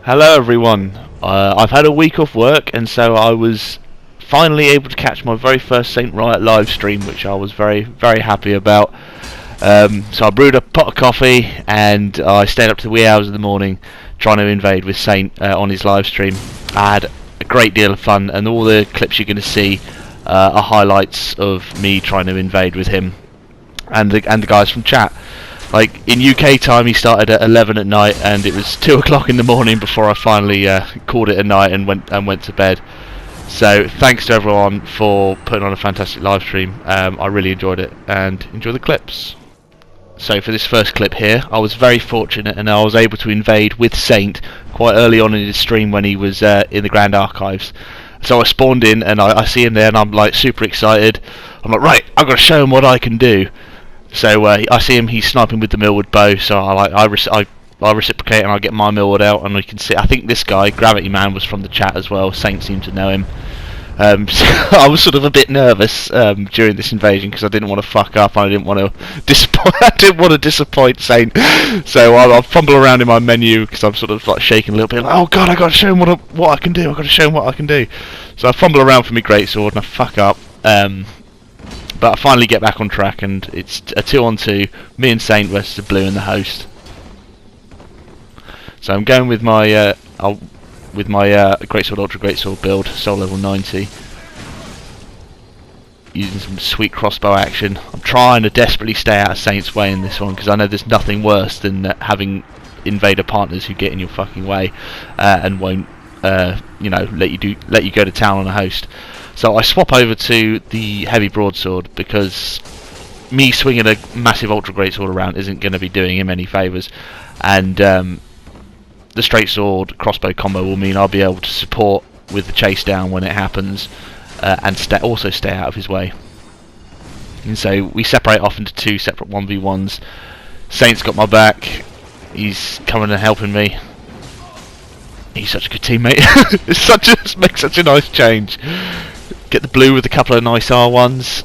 Hello everyone. I've had a week off work, and so I was finally able to catch my very first Saint Riot live stream, which I was very happy about. So I brewed a pot of coffee and I stayed up to the wee hours of the morning trying to invade with Saint on his live stream. I had a great deal of fun, and all the clips you're going to see are highlights of me trying to invade with him and the guys from chat. Like, in UK time, he started at 11 at night, and it was 2 o'clock in the morning before I finally called it a night and went to bed. So thanks to everyone for putting on a fantastic live stream. I really enjoyed it, and enjoy the clips. So for this first clip here, I was very fortunate, and I was able to invade with Saint quite early on in his stream when he was in the Grand Archives. So I spawned in, and I see him there, and I'm like super excited. I'm like, right, I've got to show him what I can do. So I see him, he's sniping with the Millwood bow, so I reciprocate and I get my Millwood out, and we can see, I think this guy, Gravity Man, was from the chat as well. Saint seemed to know him. So I was sort of a bit nervous during this invasion because I didn't want to fuck up. I didn't want to disappoint. I didn't want to disappoint Saint. So I'll fumble around in my menu because I'm sort of like shaking a little bit. Like, oh god, I got to show him what I can do. I got to show him what I can do. So I fumble around for my greatsword and I fuck up. But I finally get back on track, and it's a 2-on-2, me and Saint versus the Blue and the host. So I'm going with my greatsword, ultra greatsword build, soul level 90, using some sweet crossbow action. I'm trying to desperately stay out of Saint's way in this one because I know there's nothing worse than having invader partners who get in your fucking way and won't, let you go to town on a host. So I swap over to the heavy broadsword because me swinging a massive ultra greatsword around isn't going to be doing him any favours, and the straight sword crossbow combo will mean I'll be able to support with the chase down when it happens, and also stay out of his way. And so we separate off into 2 separate 1v1s. Saint's got my back. He's coming and helping me. He's such a good teammate. Makes such a nice change. Get the Blue with a couple of nice R1s,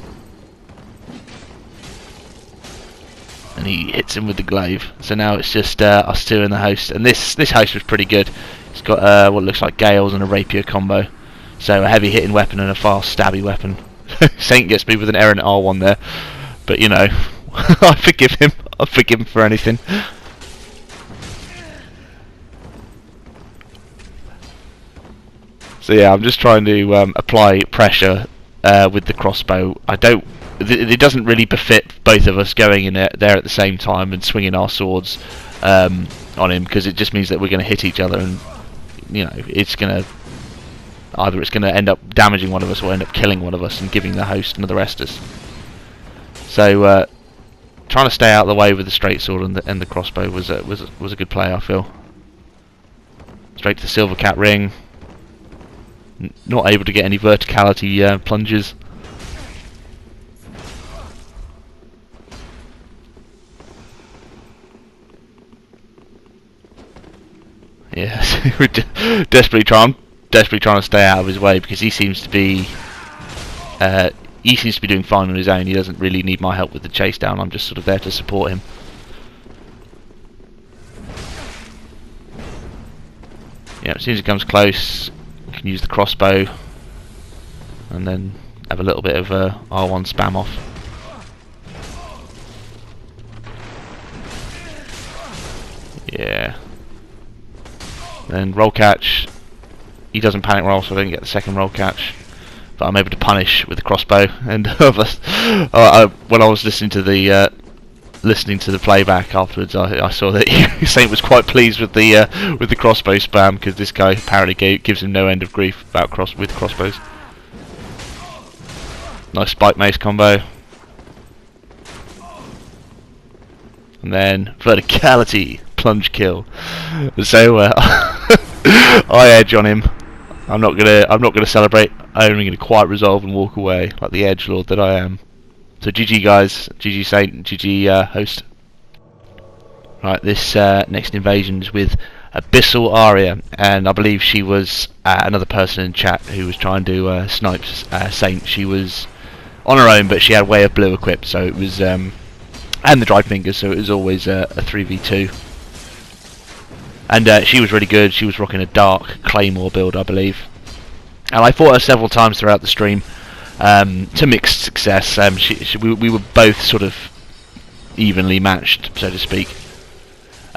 and he hits him with the glaive. So now it's just us two and the host, and this host was pretty good. He's got what looks like gales and a rapier combo, so a heavy hitting weapon and a fast stabby weapon. Saint gets me with an errant R1 there, but you know, I forgive him. I forgive him for anything. So yeah, I'm just trying to apply pressure with the crossbow. It doesn't really befit both of us going in there at the same time and swinging our swords on him, because it just means that we're going to hit each other, and you know, it's going to end up damaging one of us or end up killing one of us and giving the host another Estus. So trying to stay out of the way with the straight sword and the crossbow was a good play, I feel. Straight to the silver cat ring. Not able to get any verticality plunges. Yeah, we're desperately trying to stay out of his way because he seems to be doing fine on his own. He doesn't really need my help with the chase down. I'm just sort of there to support him. Yeah, as soon as he comes close, can use the crossbow and then have a little bit of R1 spam off. Yeah. Then roll catch. He doesn't panic roll, so I don't get the second roll catch. But I'm able to punish with the crossbow. And when I was listening to the playback afterwards, I saw that Saint was quite pleased with the crossbow spam, because this guy apparently gives him no end of grief about crossbows. Nice spike mace combo, and then verticality plunge kill. So I edge on him. I'm not gonna celebrate. I'm only gonna quiet resolve and walk away like the edgelord that I am. So GG guys, GG Saint, GG host. Right, this next invasion is with Abyssal Aria, and I believe she was another person in chat who was trying to snipe Saint. She was on her own, but she had Way of Blue equipped, so it was and the dried fingers, so it was always a 3v2. and she was really good. She was rocking a dark Claymore build, I believe, and I fought her several times throughout the stream, to mixed success. We were both sort of evenly matched, so to speak.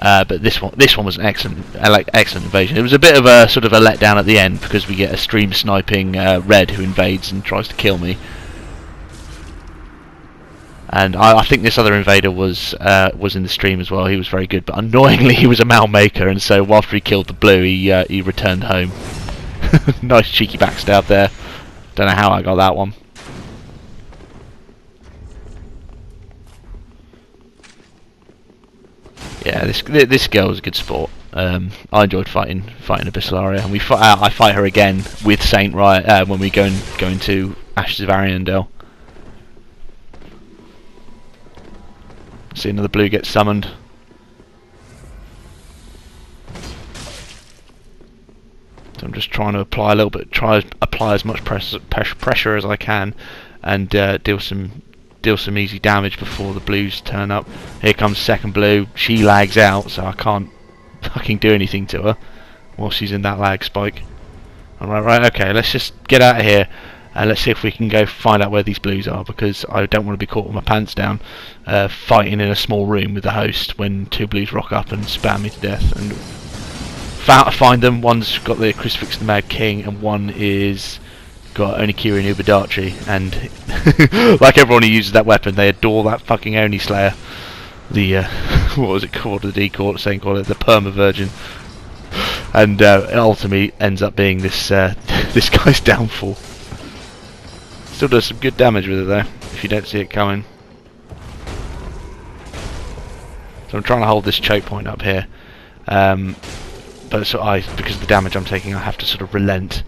But this one was an excellent invasion. It was a bit of a sort of a letdown at the end because we get a stream sniping red who invades and tries to kill me. And I think this other invader was in the stream as well. He was very good, but annoyingly he was a Mal Maker, and so after he killed the blue, he returned home. Nice cheeky backstab there. Don't know how I got that one. Yeah, this girl was a good sport. I enjoyed fighting Abyssal Aria, and I fight her again with Saint Riot when we go into Ashes of Ariandel. See another blue gets summoned. So I'm just trying to apply a little bit, apply as much pressure as I can, and deal some easy damage before the blues turn up. Here comes second blue. She lags out, so I can't fucking do anything to her while she's in that lag spike. Alright, right, okay, let's just get out of here and let's see if we can go find out where these blues are, because I don't want to be caught with my pants down fighting in a small room with the host when two blues rock up and spam me to death. And find them. One's got the Crucifix of the Mad King, and one is got Onikiri and Ubadachi, and like everyone who uses that weapon, they adore that fucking Oni Slayer. The what was it called? The saying called it the Perma Virgin, and it ultimately ends up being this this guy's downfall. Still does some good damage with it though, if you don't see it coming. So I'm trying to hold this choke point up here, but because of the damage I'm taking, I have to sort of relent.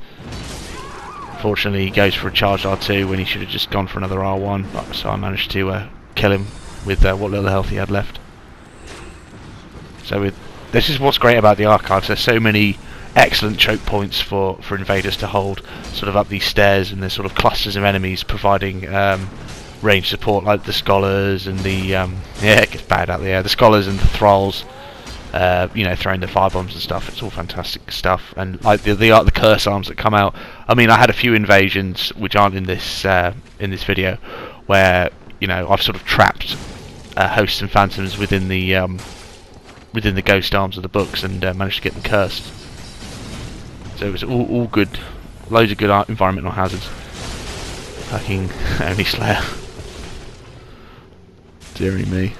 Fortunately, he goes for a charged R2 when he should have just gone for another R1, so I managed to kill him with what little health he had left. So this is what's great about the archives. There's so many excellent choke points for invaders to hold, sort of up these stairs, and there's sort of clusters of enemies providing range support, like the scholars and the yeah, it gets bad out there. The scholars and the thralls, you know, throwing the fire bombs and stuff. It's all fantastic stuff. And like the curse arms that come out. I mean, I had a few invasions which aren't in this video, where you know I've sort of trapped hosts and phantoms within the ghost arms of the books and managed to get them cursed. So it was all good, loads of good environmental hazards. Fucking Oni Slayer. Deary me.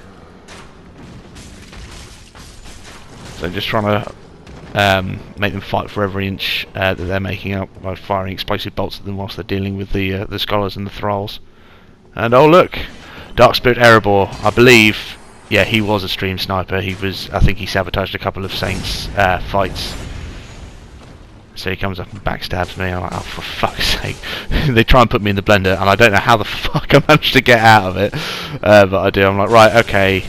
So just trying to make them fight for every inch that they're making up by firing explosive bolts at them whilst they're dealing with the scholars and the thralls. And oh look, Dark Spirit Erebor, I believe, yeah, he was a stream sniper. I think he sabotaged a couple of Saints fights. So he comes up and backstabs me. I'm like, oh, for fuck's sake. They try and put me in the blender, and I don't know how the fuck I managed to get out of it. But I do. I'm like, right, okay.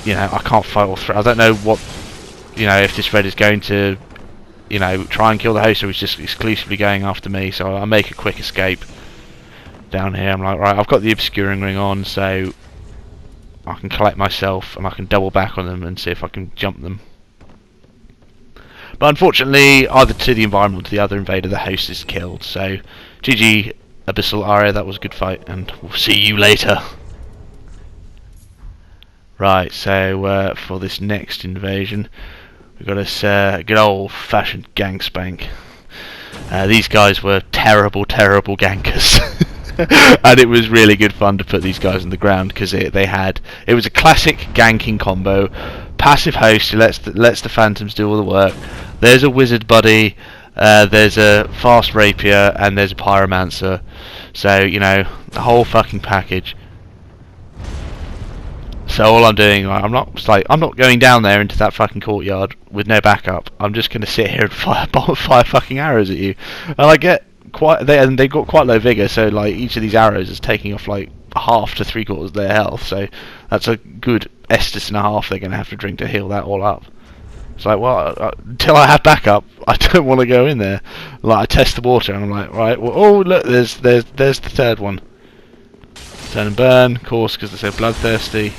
You know, I can't fight all three. I don't know what, you know, if this red is going to, you know, try and kill the host, or he's just exclusively going after me. So I make a quick escape down here. I'm like, right, I've got the obscuring ring on, so I can collect myself, and I can double back on them and see if I can jump them. But unfortunately, either to the environment or to the other invader, the host is killed. So, GG Abyssal Aria, that was a good fight, and we'll see you later. Right, so for this next invasion, we've got this good old-fashioned Gank spank. These guys were terrible, terrible gankers. And it was really good fun to put these guys on the ground, because it was a classic ganking combo. Passive host who lets the phantoms do all the work. There's a wizard buddy, there's a fast rapier, and there's a pyromancer. So you know, the whole fucking package. So all I'm doing, I'm not going down there into that fucking courtyard with no backup. I'm just going to sit here and fire fucking arrows at you, and I get they've got quite low vigor, so like each of these arrows is taking off like half to 3/4 of their health, so that's a good Estus and a half they're going to have to drink to heal that all up. It's like, well, until I have backup, I don't want to go in there. Like, I test the water, and I'm like, right, well, oh look, there's the third one. Turn and burn, of course, because they're so bloodthirsty.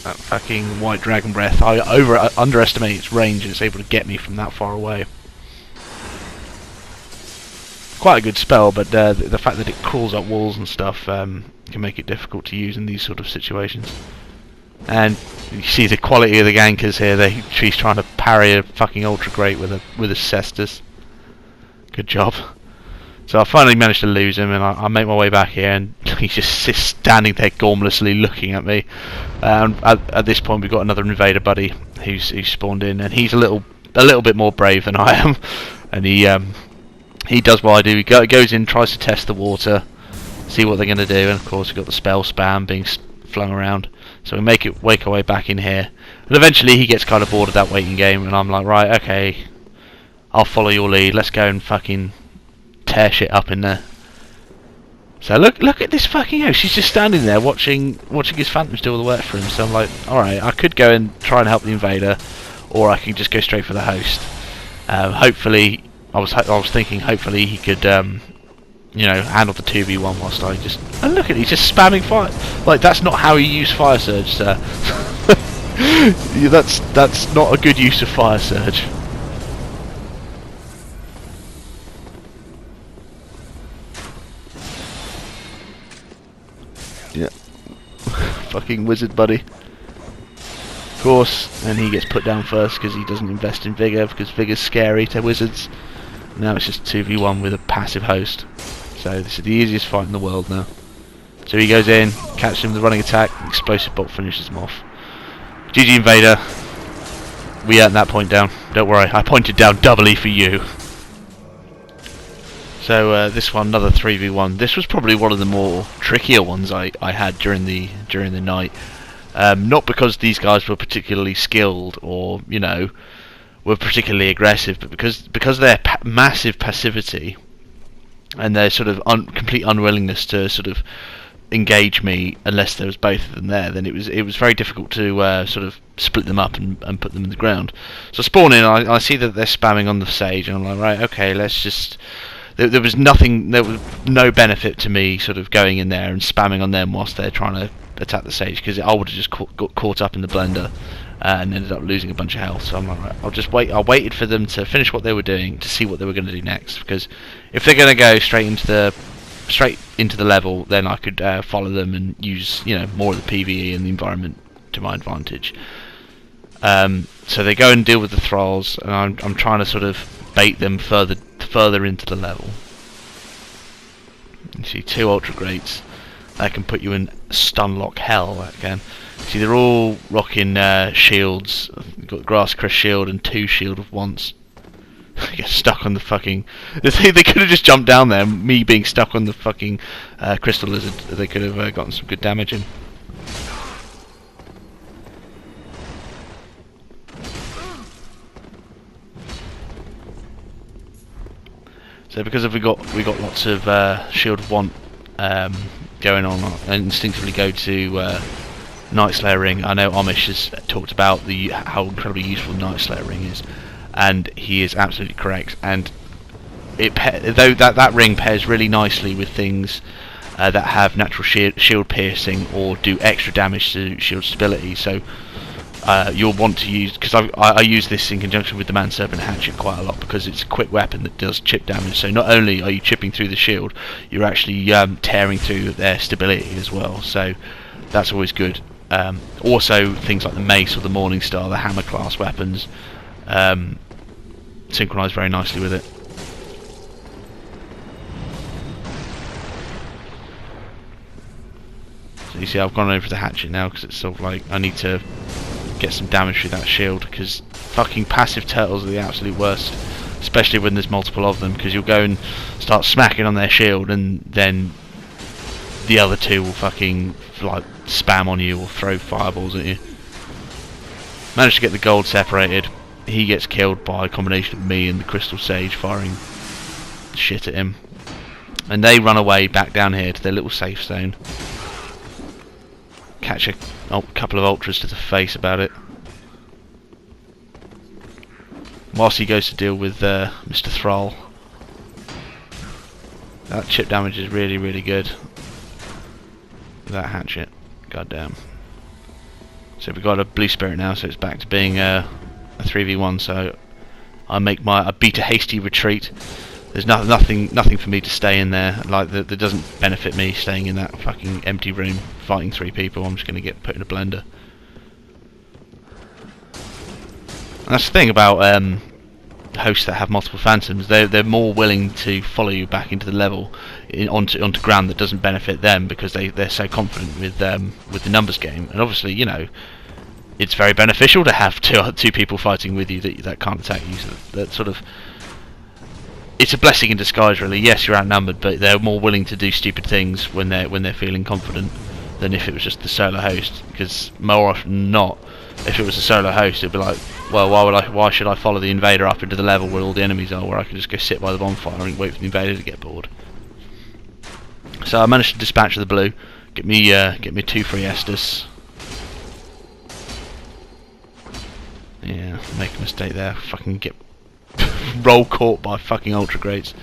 That fucking white dragon breath. I underestimate its range, and it's able to get me from that far away. Quite a good spell, but the fact that it crawls up walls and stuff can make it difficult to use in these sort of situations. And you see the quality of the gankers here. She's trying to parry a fucking ultra great with a cestus. Good job. So I finally managed to lose him, and I make my way back here, and he's just standing there gormlessly looking at me. At this point, we've got another invader buddy who's spawned in, and he's a little bit more brave than I am, and he does what I do. He goes in, tries to test the water, see what they're going to do, and of course we've got the spell spam being flung around. So we wake our way back in here, and eventually he gets kind of bored of that waiting game, and I'm like, right, okay, I'll follow your lead. Let's go and fucking tear shit up in there. So look at this fucking house. She's just standing there watching his phantoms do all the work for him. So I'm like, alright, I could go and try and help the invader, or I can just go straight for the host. Hopefully, I was thinking hopefully he could handle the 2v1 whilst I just... And look at it, he's just spamming fire. Like, that's not how you use Fire Surge, sir. That's not a good use of Fire Surge. Yeah. Fucking wizard buddy. Of course, and he gets put down first because he doesn't invest in Vigor, because Vigor's scary to wizards. Now it's just 2v1 with a passive host. So this is the easiest fight in the world now. So he goes in, catches him with a running attack, explosive bolt finishes him off. GG Invader. We earned that point down. Don't worry, I pointed down doubly for you. So this one, another 3v1. This was probably one of the more trickier ones I had during the night. Not because these guys were particularly skilled or were particularly aggressive, but because their massive passivity and their sort of complete unwillingness to sort of engage me unless there was both of them there, then it was very difficult to sort of split them up and put them in the ground. So spawn in, I see that they're spamming on the sage, and I'm like, right, okay, let's just... There was no benefit to me sort of going in there and spamming on them whilst they're trying to attack the sage, because I would have just got caught up in the blender and ended up losing a bunch of health. So I'm like, right, I'll just wait. I waited for them to finish what they were doing to see what they were going to do next, because if they're going to go straight into the level, then I could follow them and use more of the PvE and the environment to my advantage. So they go and deal with the thralls, and I'm trying to sort of bait them further into the level. You see 2 ultra greats that can put you in stun lock hell. That can. See, they're all rocking shields. You've got Grass Crest shield and 2 shield of once. Get stuck on the fucking... They could have just jumped down there. Me being stuck on the fucking crystal lizard, they could have gotten some good damage in. So because we got lots of shield of want going on, I instinctively go to Night Slayer ring. I know Amish has talked about how incredibly useful Night Slayer ring is, and he is absolutely correct. And though that ring pairs really nicely with things that have natural shield piercing or do extra damage to shield stability. So you'll want to use, because I use this in conjunction with the Man Serpent Hatchet quite a lot, because it's a quick weapon that does chip damage. So not only are you chipping through the shield, you're actually tearing through their stability as well. So that's always good. Also, things like the Mace or the Morning Star, the hammer class weapons, synchronise very nicely with it. So you see, I've gone over to the hatchet now because it's sort of like I need to get some damage through that shield, because fucking passive turtles are the absolute worst, especially when there's multiple of them, because you'll go and start smacking on their shield and then the other 2 will fucking like spam on you or throw fireballs at you. Managed to get the gold separated. He gets killed by a combination of me and the Crystal Sage firing shit at him, and they run away back down here to their little safe zone. Catch a couple of ultras to the face about it, whilst he goes to deal with Mr. Thrall. That chip damage is really good. That hatchet, goddamn. So we've got a blue spirit now, so it's back to being a 3v1. So I beat a hasty retreat. There's nothing for me to stay in there. Like that doesn't benefit me staying in that fucking empty room fighting 3 people. I'm just going to get put in a blender. And that's the thing about hosts that have multiple phantoms. They're more willing to follow you back into the level onto ground that doesn't benefit them, because they're so confident with the numbers game. And obviously, you know, it's very beneficial to have two people fighting with you that can't attack you. So that sort of, it's a blessing in disguise, really. Yes, you're outnumbered, but they're more willing to do stupid things when they're feeling confident than if it was just the solo host. Because more often than not, if it was a solo host, it'd be like, well, why should I follow the invader up into the level where all the enemies are, where I can just go sit by the bonfire and wait for the invader to get bored. So I managed to dispatch the blue, get me 2 free Estus. Yeah, make a mistake there. Fucking get roll caught by fucking ultra greats.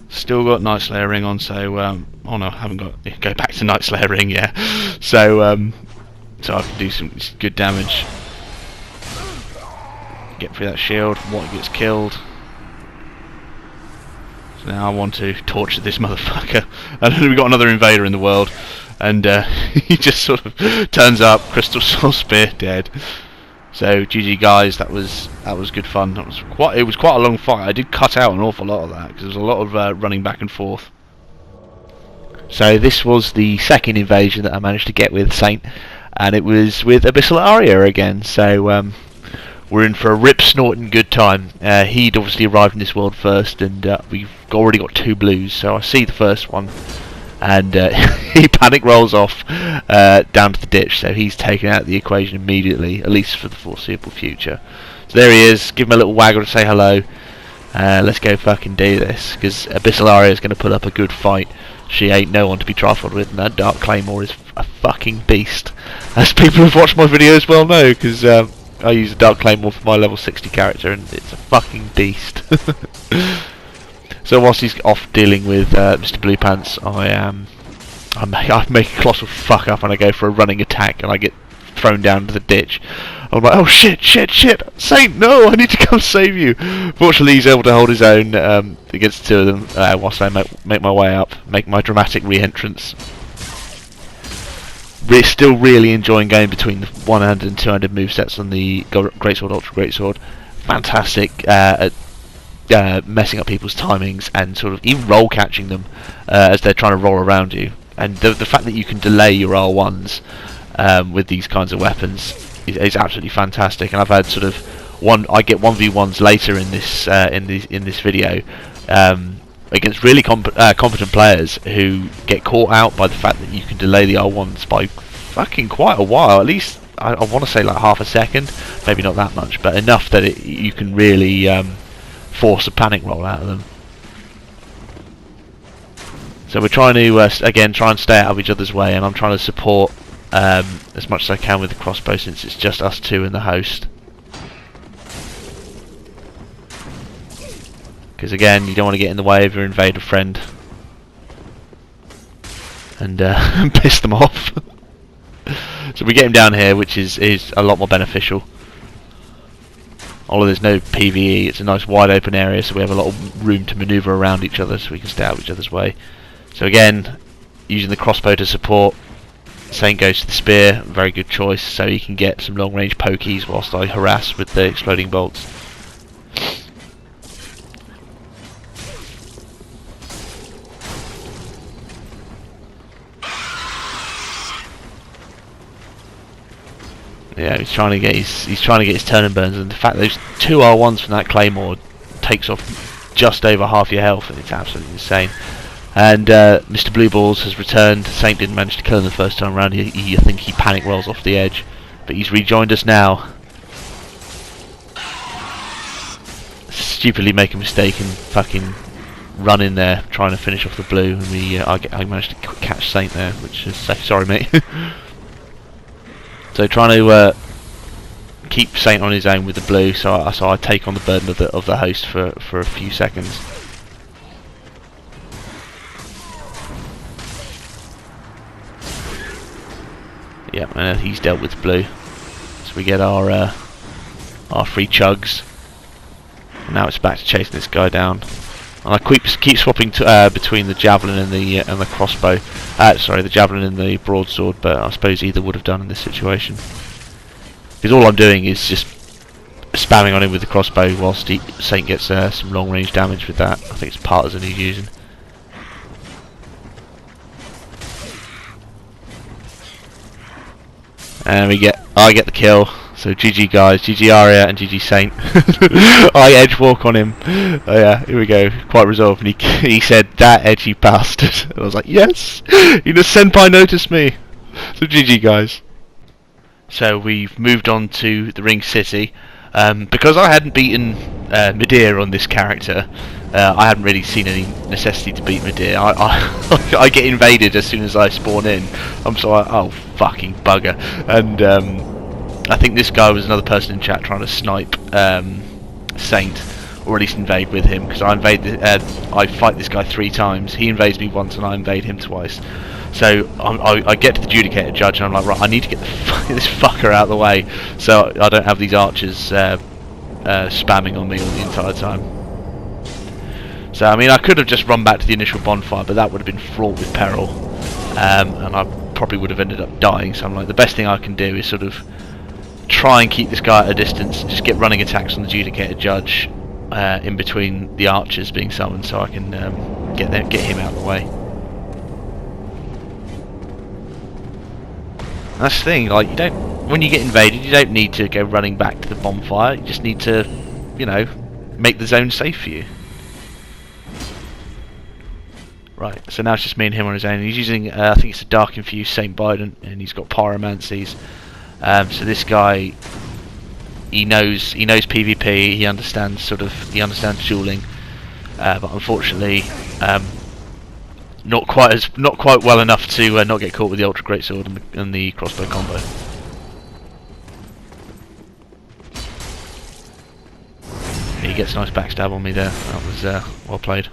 Still got Night Slayer ring on, so oh no, I haven't got. Go back to Night Slayer ring, yeah. So so I can do some good damage. Get through that shield. What gets killed. So now I want to torture this motherfucker. And then we got another invader in the world, and he just sort of turns up. Crystal Soul Spear, dead. So GG guys, that was good fun. It was quite a long fight. I did cut out an awful lot of that because there was a lot of running back and forth. So this was the second invasion that I managed to get with Saint, and it was with Abyssal Aria again. So we're in for a rip snorting good time. He'd obviously arrived in this world first, and we've already got 2 blues. So I see the first one, and he panic rolls off down to the ditch, so he's taken out of the equation immediately, at least for the foreseeable future. So there he is. Give him a little waggle to say hello. Let's go fucking do this, because Abyssal Aria is going to put up a good fight. She ain't no one to be trifled with, and that Dark Claymore is a fucking beast, as people who've watched my videos well know, because I use a Dark Claymore for my level 60 character, and it's a fucking beast. So whilst he's off dealing with Mr. Blue Pants, I make a colossal fuck up and I go for a running attack and I get thrown down to the ditch. I'm like, oh shit, Saint, no, I need to come save you. Fortunately, he's able to hold his own against 2 of them whilst I make my way up, make my dramatic re-entrance. We're still really enjoying going between the 100 and 200 movesets on the Greatsword, Ultra Greatsword. Fantastic at messing up people's timings and sort of even roll catching them as they're trying to roll around you. And the fact that you can delay your R1s with these kinds of weapons is absolutely fantastic. And I've had sort of I get 1v1s later in this video against really competent players who get caught out by the fact that you can delay the R1s by fucking quite a while. At least I want to say like half a second, maybe not that much, but enough that you can really force a panic roll out of them. So we're trying to again try and stay out of each other's way, and I'm trying to support as much as I can with the crossbow, since it's just us 2 and the host. Because again, you don't want to get in the way of your invader friend and piss them off. So we get him down here, which is a lot more beneficial. Although there's no PvE, it's a nice wide open area, so we have a lot of room to manoeuvre around each other, so we can stay out of each other's way. So again, using the crossbow to support, Saint goes to the spear, very good choice, so he can get some long range pokies whilst I harass with the exploding bolts. Yeah, he's trying to get his turn and burns, and the fact those 2 R1s from that claymore takes off just over half your health, and it's absolutely insane. And Mr. Blue Balls has returned. Saint didn't manage to kill him the first time around. I think he panic rolls off the edge, but he's rejoined us now. Stupidly make a mistake and fucking run in there trying to finish off the blue, and I managed to catch Saint there, which is sorry mate. So trying to keep Saint on his own with the blue, so I take on the burden of the host for a few seconds. Yep, and he's dealt with blue. So we get our free chugs. And now it's back to chasing this guy down. And I keep swapping between the javelin and the crossbow. Sorry, the javelin and the broadsword, but I suppose either would have done in this situation. Because all I'm doing is just spamming on him with the crossbow whilst Saint gets some long range damage with that. I think it's partisan he's using. And I get the kill. So GG guys, GG Aria and GG Saint. I edge walk on him. Oh yeah, here we go. Quite resolved. And he said, "That edgy bastard." And I was like, yes, you know, senpai noticed me. So GG guys. So we've moved on to the Ring City. Because I hadn't beaten Midir on this character, I hadn't really seen any necessity to beat Midir. I get invaded as soon as I spawn in. I'm so like, oh fucking bugger. And I think this guy was another person in chat trying to snipe Saint, or at least invade with him, because I fight this guy 3 times. He invades me once and I invade him twice. So I get to the Judicator Judge and I'm like, right, I need to get this fucker out of the way so I don't have these archers spamming on me all the entire time. So I mean, I could have just run back to the initial bonfire, but that would have been fraught with peril, and I probably would have ended up dying. So I'm like, the best thing I can do is sort of try and keep this guy at a distance and just get running attacks on the Judicator Judge in between the archers being summoned, so I can get him out of the way. And that's the thing, like, when you get invaded, you don't need to go running back to the bonfire. You just need to, you know, make the zone safe for you. Right, so now it's just me and him on his own. He's using, I think it's a Dark Infused Saint Biden, and he's got Pyromancies. So this guy, he knows PvP. He understands dueling, but unfortunately, not quite well enough to not get caught with the Ultra Greatsword and the crossbow combo. He gets a nice backstab on me there. That was well played.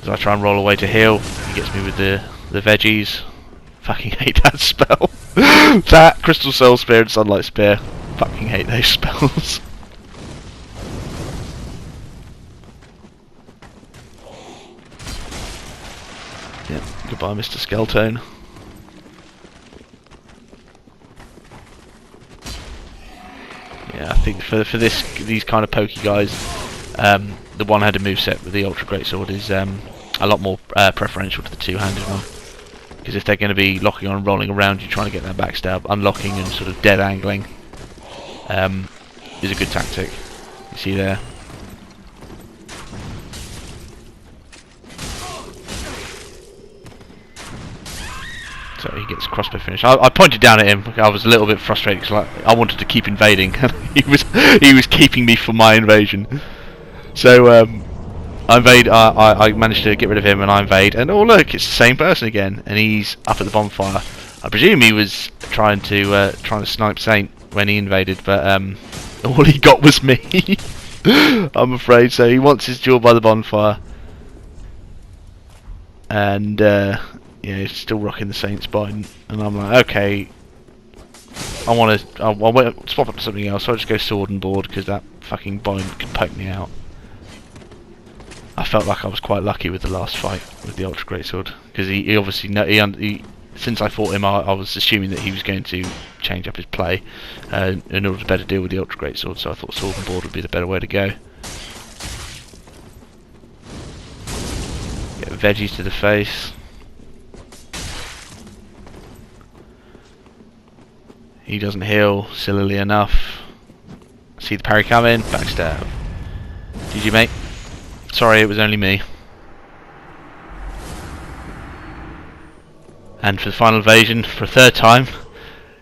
As I try and roll away to heal, he gets me with the veggies. Fucking hate that spell. That Crystal Soul Spear and Sunlight Spear. Fucking hate those spells. Yep, goodbye Mr. Skeleton. Yeah, I think for these kind of pokey guys, the one-handed moveset with the Ultra Greatsword is a lot more preferential to the two-handed one. Because if they're going to be locking on and rolling around you trying to get that backstab, unlocking and sort of dead angling is a good tactic. You see there. So he gets crossbow finish. I pointed down at him. I was a little bit frustrated because I wanted to keep invading. he was keeping me from my invasion. So I invade. I managed to get rid of him, and I invade. And oh look, it's the same person again, and he's up at the bonfire. I presume he was trying to snipe Saint when he invaded, but all he got was me. I'm afraid. So he wants his duel by the bonfire, and yeah, he's still rocking the Saint spine. And I'm like, okay, I want to swap up to something else. So I just go sword and board because that fucking bind can poke me out. I felt like I was quite lucky with the last fight with the Ultra Greatsword, because he obviously since I fought him, I was assuming that he was going to change up his play in order to better deal with the Ultra Greatsword. So I thought sword and board would be the better way to go. Get veggies to the face. He doesn't heal sillily enough. See the parry coming, backstab. GG mate. Sorry, it was only me. And for the final invasion, for a third time,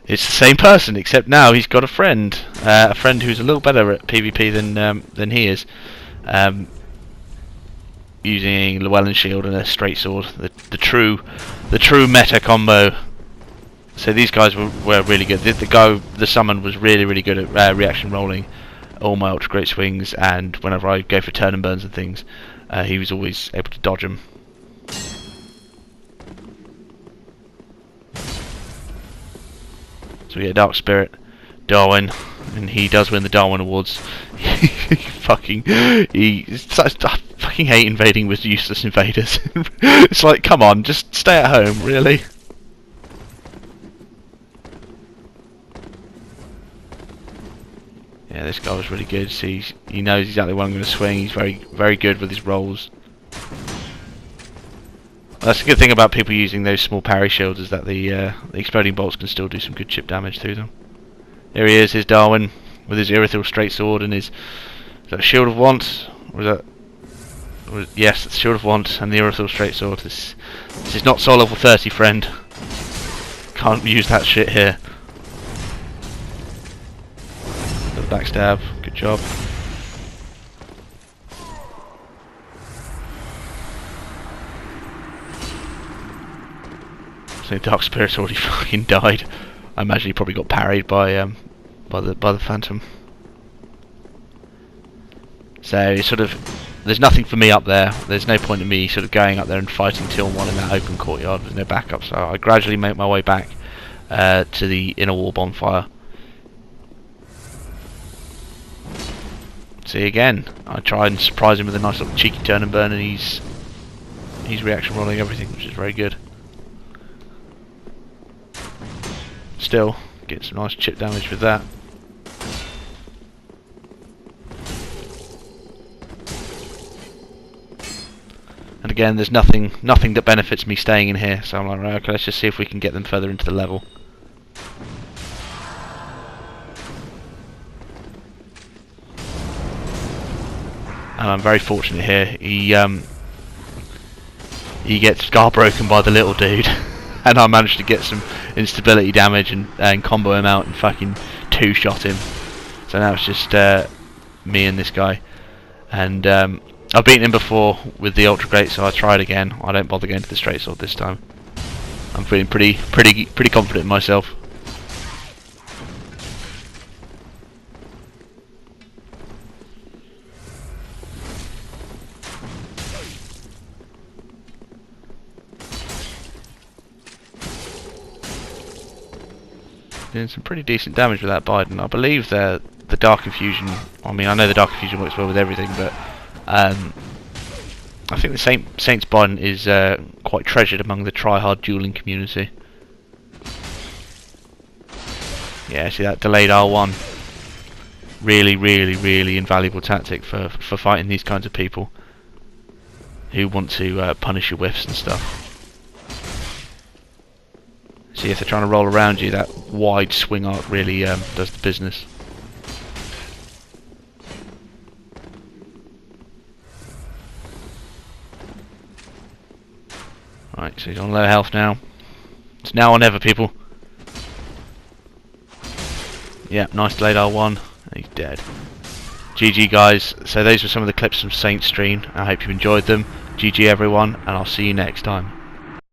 it's the same person, except now he's got a friend who's a little better at PvP than he is, using Llewellyn Shield and a straight sword, the true meta combo. So these guys were really good. The summon was really good at reaction rolling all my Ultra Great Swings, and whenever I go for turn and burns and things, he was always able to dodge them. So we get Dark Spirit, Darwin, and he does win the Darwin Awards. I fucking hate invading with useless invaders. It's like, come on, just stay at home, really. Yeah, this guy was really good. See, he knows exactly when I'm going to swing. He's very good with his rolls. That's a good thing about people using those small parry shields, is that the exploding bolts can still do some good chip damage through them. Here he is, his Darwin, with his Irithyll straight sword and his... Is that Shield of Want? Or is that... yes, it's Shield of Want and the Irithyll straight sword. This is not Soul Level 30, friend. Can't use that shit here. Got the backstab, good job. So Dark Spirit's already fucking died. I imagine he probably got parried by the Phantom. So sort of, there's nothing for me up there. There's no point in me sort of going up there and fighting Tier 1 in that open courtyard. There's no backup, so I gradually make my way back to the inner wall bonfire. See again, I try and surprise him with a nice little cheeky turn and burn, and he's reaction rolling everything, which is very good. Still, get some nice chip damage with that. And again, there's nothing that benefits me staying in here, so I'm like, right, okay, let's just see if we can get them further into the level. And I'm very fortunate here. He gets scar broken by the little dude, and I managed to get some instability damage and combo him out and fucking two-shot him. So now it's just me and this guy, and I've beaten him before with the Ultra Great, so I try it again. I don't bother going to the straight sword this time. I'm feeling pretty confident in myself. Doing some pretty decent damage with that Biden. I believe the Dark Infusion, I mean, I know the Dark Infusion works well with everything, but I think the Saint's Biden is quite treasured among the try-hard dueling community. Yeah, see that delayed R1. Really invaluable tactic for fighting these kinds of people who want to punish your whiffs and stuff. See, if they're trying to roll around you, that wide swing arc really does the business. Right, so he's on low health now. It's now or never, people. Yeah, nice delayed R1. He's dead. GG, guys. So those were some of the clips from Saint's stream. I hope you enjoyed them. GG, everyone, and I'll see you next time.